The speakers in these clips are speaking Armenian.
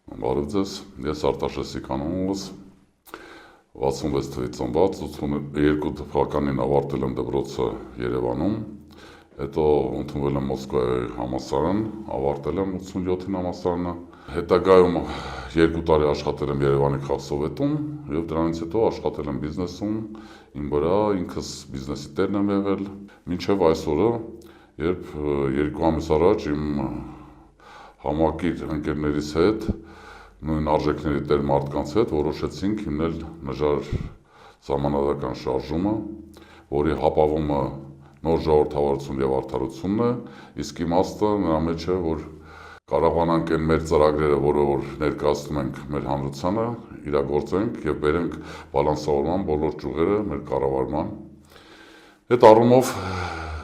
Բարև ձեզ, ես Արտաշեսիկ անունս, 66 թվականից ծնված, 82 թվականին ավարտել եմ դպրոցը Երևանում, հետո ընդունվել եմ Մոսկվայի համալսարան, ավարտել եմ 87-ին համալսարանը, հետագայում 2 տարի աշխատել եմ Երևանի Խաղսովետում և դրանից հետո աշխատել եմ բիզնեսում, իմ վրա ինքս բիզնեսի տերն եմ եղել, մինչև այսօրը, երբ 2 ամիս առաջ իմ համակիր ընկերներից հետ նույն արժեքների տեր մարդկանց հետ որոշեցինք հիմնել նժար սահմանադրական շարժումը, որի հապավումը նոր ժողովրդավարություն և արդարությունն է, իսկ իմաստը նրա մեջ է, որ կարողանանք այն մեր ծրագրերը, որը որ ներկայացնում ենք մեր հանրությանը, իրագործենք և բերենք բալանսավորման բոլոր ճյուղերը մեր կառավարման։ Այդ առումով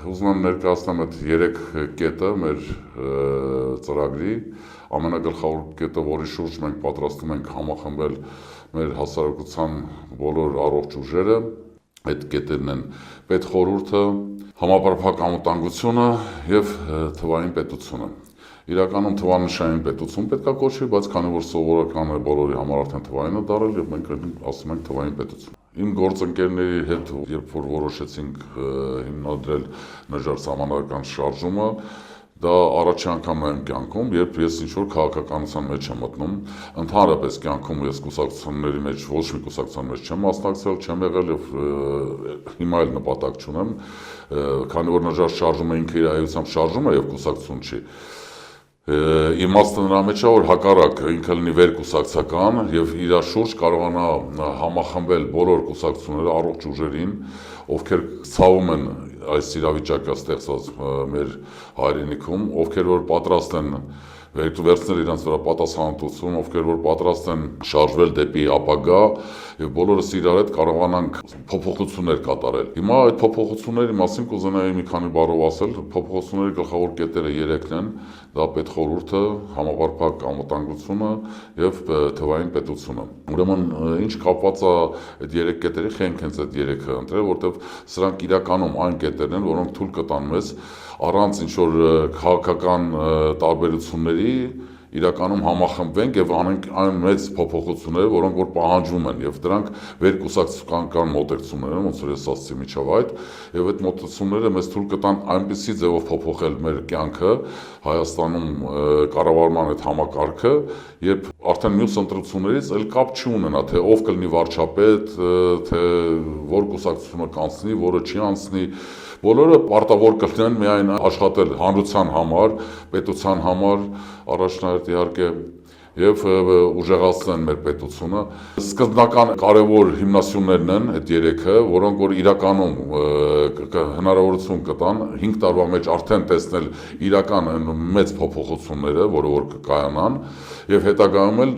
ուզում եմ ներկայացնեմ այդ 3 կետը մեր ծրագրի, ամենագլխավոր կետը, որի շուրջ մենք պատրաստում ենք համախմբել մեր հասարակության բոլոր առողջ ուժերը, այդ կետերն են պետխորհուրդը, համապարփակ անվտանգությունը և թվային պետությունը։ Իրականում թվանշային պետություն պետք է կոչվի, բայց քանի որ սովորական է բոլորի համար արդեն թվային է դարել և մենք ասում ենք թվային պետություն։ Իմ գործընկերների հետ, երբ որ որոշեցինք հիմնադրել նժար սահմանադրական շարժումը, դա առաջի անգամն է իմ կյանքում, երբ ես ինչ-որ քաղաքականության մեջ եմ մտնում, ընդհանրապես կյանքում ես կուսակցությունների մեջ ոչ մի կուսակցության մեջ չեմ մասնակցել, չեմ եղել և հիմա էլ նպատակ չունեմ, քանի որ նժար շարժումը ինքը իր էությամբ շարժում է և կուսակցություն չի։ Իմաստը նրա մեջ է, որ հակառակ ինքը լինի վերկուսակցական և իր շուրջ կարողանա համախմբել բոլոր կուսակցությունները առողջ ուժերին, ովքեր ցավում են այս իրավիճակը ստեղծված մեր հայրենիքում, ովքեր որ պատրաստ են վերցնել իրենց վրա պատասխանատվություն, ովքեր որ պատրաստ են շարժվել դեպի ապագա և բոլորս իրար հետ կարողանանք փոփոխություններ կատարել։ Հիմա այդ փոփոխությունների մասին կուզենայի մի քանի բառով ասել, փոփոխությունների գլխավոր կետերը 3-ն են, դա պետխորհուրդը, համապարփակ անվտանգությունը և թվային պետությունը։ Ուրեմն ինչ կապված է այդ 3 կետերի, խենք հենց այդ 3-ը ընտրել, որտեղ սրանք իրականում այն կետերն են, որոնք թույլ կտան մեզ առանց ինչ-որ քաղաքական տարբերությունների իրականում համախմբվենք և անենք այն մեծ փոփոխությունները, որոնք որ պահանջվում են, և դրանք վերկուսակցական մոտեցումներ են, ոնց որ ես ասացի միջև այդ, և այդ մոտեցումները մեզ թույլ կտան այնպիսի ձևով փոփոխել մեր կյանքը Հայաստանում կառավարման այդ համակարգը, երբ արդեն մյուս ընտրություններից էլ կապ չի ունենա, թե ով կլինի վարչապետ, թե որ կուսակցությունը կանցնի, որը չի անցնի, բոլորը պարտավոր կլինեն միայն աշխատել հանրության համար, պետության համար, առաջնահերթ իհարկե, և ուժեղացնեն մեր պետությունը։ Սկզբնական կարևոր հիմնասյուներն են այդ 3-ը, որոնք որ իրականում հնարավորություն կտան 5 տարվա մեջ արդեն տեսնել իրական մեծ փոփոխությունները, որը որ կկայանան, և հետագայում էլ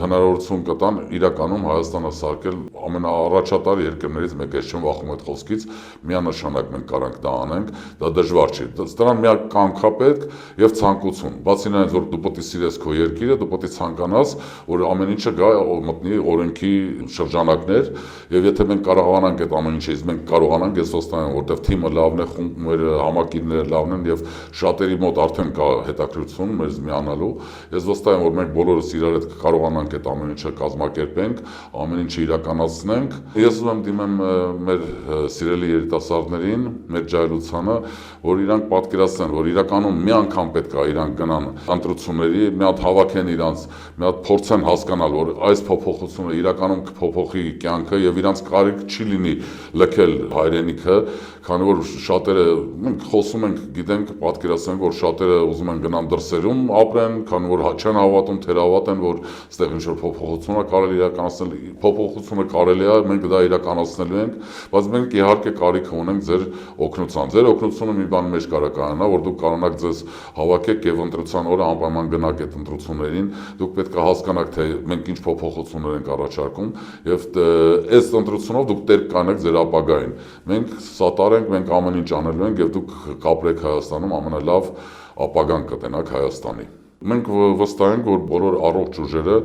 հնարավորություն կտան իրականում Հայաստանը սարքել ամենաառաջատար երկրներից մեկը, ես չեմ վախում այդ խոսքից, միանշանակ մենք կարանք դա անենք, դա դժվար չի, դրան միակ կամք է պետք և ցանկություն, բացի նրանից, որ դու պետք է սիրես քո երկիրը, դու պետք է ցանկանաս, որ ամեն ինչը գա մտնի օրենքի շրջանակներ, և եթե մենք կարողանանք այդ ամեն ինչը, իսկ մենք կարողանանք, ես վստահ եմ, որտեղ թիմը լավն է, մեր համակիրները լավն են և շատերի մոտ արդեն կա հետաքրքրություն մեզ միանալու, ես վստահ եմ, որ մենք բոլորս իրար հետ կարողանանք այդ ամեն ինչը կազմակերպենք, ամեն ինչը իրականացնենք։ Ես ուզում եմ դիմեմ մեր սիրելի երիտասարդներին, մեր ջահելությանը, որ իրանք պատկերացնեն, որ իրականում մի անգամ պետք է իրանք գնան ընտրությունների, մի հատ հավաքեն իրանց, մի հատ փորձեն հասկանալ, որ այս փոփոխությունը իրականում կփոփոխի կյանքը և իրանց կարիք չի լինի լքել հայրենիքը, քանի որ շատերը մենք խոսում ենք, գիտենք, պատկերացնենք, որ շատերը ուզում են գնան դրսերում ապրեն, քանի որ չեն հավատում, թերավատ են, որ այստեղ ինչ-որ փոփոխություն է կարելի իրականացնել, փոփոխությունը կարելի է, մենք դա իրականացնելու ենք, բայց մենք իհարկե կարիք ունենք ձեր օգնության։ Ձեր օգնությունը մի բան մեջ կարող կայանա, որ դուք կարողանաք ձեզ հավաքեք և ընտրության օրը անպայման գնաք այդ ընտրություններին, դուք պետք է հասկանաք, թե մենք ինչ փոփոխություններ ենք առաջարկում և այս ընտրությունով դուք տեր կանեք ձեր ապագային։ Մենք սատար ենք, մենք ամեն ինչ անելու ենք և դուք կապրեք Հայաստանում, ամենալավ ապագան կտենաք Հայաստանի։ Մենք վստահ ենք, որ բոլոր առողջ ուժերը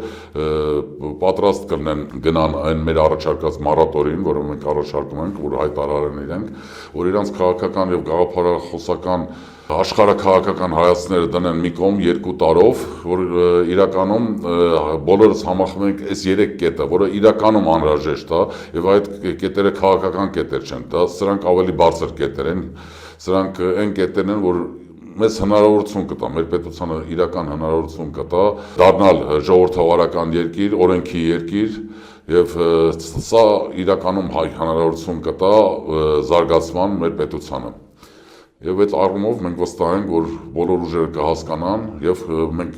պատրաստ կլինեն գնան այն մեր առաջարկած մորատորիին, որը մենք առաջարկում ենք, որ հայտարարեն իրենք, որ իրանց քաղաքական և գաղափարախոսական աշխարհաքաղաքական հայացքները դնեն մի կողմ 2 տարով, որ իրականում բոլորս համախմբում ենք այս 3 կետը, որը իրականում անհրաժեշտ է, եւ այդ կետերը քաղաքական կետեր չեն, դա սրանք ավելի բարձր կետեր են, սրանք այն կետերն են, որ մեզ հնարավորություն կտա, մեր պետությանը իրական հնարավորություն կտա դառնալ ժողովրդավարական երկիր, օրենքի երկիր, եւ սա իրականում հնարավորություն կտա զարգացման մեր պետությանը։ Եվ այդ առումով մենք վստահ ենք, որ բոլոր ուժերը կհասկանան եւ մենք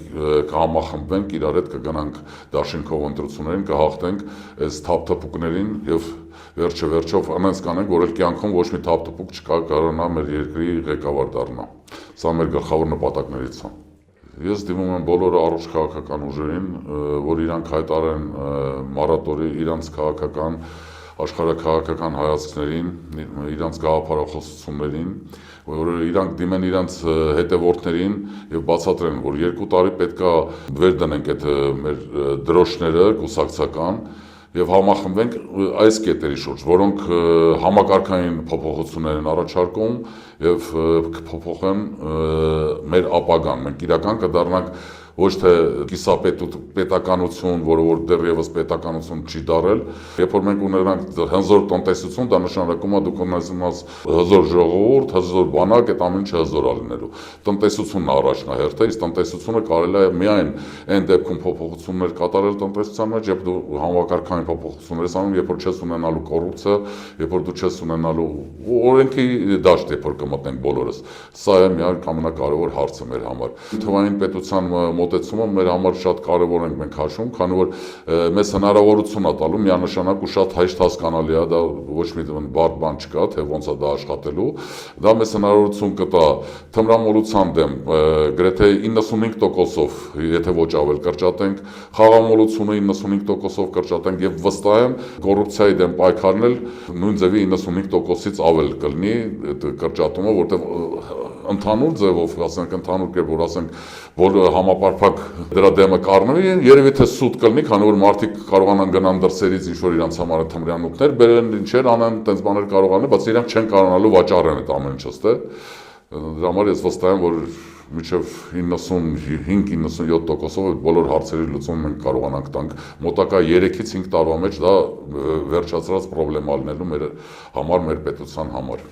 կհամախմբենք, իրար հետ կգնանք դաշինքով ընտրություններին, կհաղթենք այս թափթփուկներին եւ վերջով անենց կանենք, որ էլ կյանքում ոչ մի թափթփուկ չկա կարողանա մեր երկրի ղեկավար դառնա։ Սա մեր գլխավոր նպատակներից է։ Ես դիմում եմ բոլոր առողջ քաղաքական ուժերին, որ իրանք հայտարարեն մորատորի իրանց քաղաքական աշխարհաքաղաքական հայացքներին, իրանց գաղափարախոսություններին, որ իրանք դիմեն իրանց հետևորդներին եւ բացատրեն, որ 2 տարի պետքա վեր դնենք այդ մեր դրոշները կուսակցական եւ համախմբենք այս կետերի շուրջ, որոնք համակարգային փոփոխություններ են առաջարկում եւ կփոփոխեն մեր ապագան։ Մենք իրական կդառնանք ոչ թե կիսապետականություն, որը որ դեռևս պետականություն չի դարել, երբ որ մենք ունենանք հզոր տնտեսություն, դա նշանակում է դուք ունենաս հզոր ժողովուրդ, հզոր բանակ, այդ ամեն ինչը հզոր լինելու։ Տնտեսությունն առաջնահերթ է, իսկ տնտեսությունը կարելի է միայն այն դեպքում փոփոխություններ կատարել տնտեսության մեջ, երբ դու համակարգային փոփոխություններ ես անում, երբ որ չես ունենալու կոռուպցիա, երբ որ դու չես ունենալու օրենքի դաշտ, երբ որ կմտնենք բոլորս։ Սա է միակ ամենակարևոր հարցը մեր համար։ Թվային պետության մոտեցումը մեր համար շատ կարևոր ենք մենք հաշվում, քանի որ մեզ հնարավորություն է տալու միանշանակ ու շատ հեշտ հասկանալի է, դա ոչ մի բարդ բան չկա, թե ոնց է դա աշխատելու, դա մեզ հնարավորություն կտա թմրամոլության դեմ գրեթե 95%-ով, եթե ոչ ավել կրճատենք, խաղամոլությունը 95%-ով կրճատենք եւ վստահ եմ կոռուպցիայի դեմ պայքարն էլ նույն ձևի 95%-ից ավել կլինի կրճատումը, որտեղ ընդհանուր ձևով, ասենք ընդհանուր կերպով, ասենք բոլոր համապարփակ դրա դեմը կառնվի, երևի թե սուտ կլինի, քանի որ մարդիկ կարողանան գնան դրսերից ինչ որ իրանց համար թմրանյութեր բերեն, ինչեր անեն, տենց բաներ կարողանան, բայց իրանք չեն կարողանալու վաճառեն այդ ամեն ինչը, թե դրա համար ես վստահ եմ, որ մինչև 95-97%-ով բոլոր հարցերի լուծումը մենք կարողանանք տանք մոտակա 3-ից 5 տարվա մեջ դա վերջացած պրոբլեմա լինելու մեր համար, մեր պետության համար։